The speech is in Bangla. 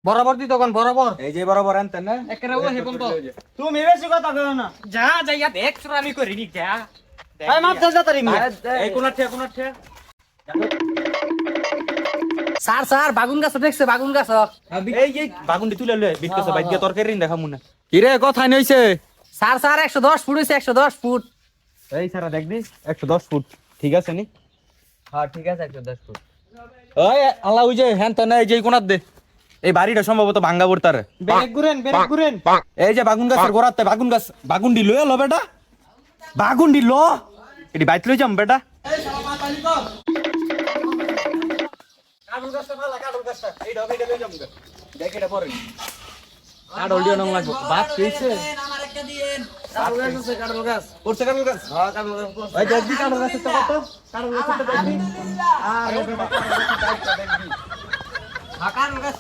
বরাবর দি তখন বরাবর এই যে বরাবর আনতেন না একেবারে ও হে বন্ধ তুমি বেশি কথা কও না যা যাইয়া দেখ তোর আমি করি নি যা ভাই মাপ দে তাড়াতাড়ি মি এই কোনার ঠে স্যার স্যার বাগুন গাছ দেখছে বাগুন গাছ এই বাগুনটি তুলে লয়ে বিটকছে বাইক দিয়ে তরকারি দেখামু না কি রে কথা নইছে স্যার স্যার 110 ফুট হইছে 110 ফুট এই সারা দেখ দি 110 ফুট ঠিক আছে নি হ্যাঁ ঠিক আছে 110 ফুট ওই আল্লাহ ওই যে হ্যান তো না এই যে কোনার দে এই বাড়িটা সম্ভবত ভাঙ্গা পড়তার ব্রেক ঘুরেন এই যে বাগুন গাছের গোড়াতে বাগুন গাছ বাগুনডি লয়ে লো বেটা বাগুনডি লো এটি বাইত লই যাম বেটা কাটুল গাছটা ভালো কাটুল গাছটা এই ডবেটা লই যাম দেখ এটা পরে কাটুল দিও নং লাগবো বাত কইছে আমার একটা দিন কাটুল গাছ পড়ছে কাটুল গাছ হ্যাঁ কাটুল গাছ ওই দেখবি কাটুল গাছের তো কত কাটুল গাছের তো দেখবি আর ও বেটা কাটুল গাছের দেখবি কাটুল গাছ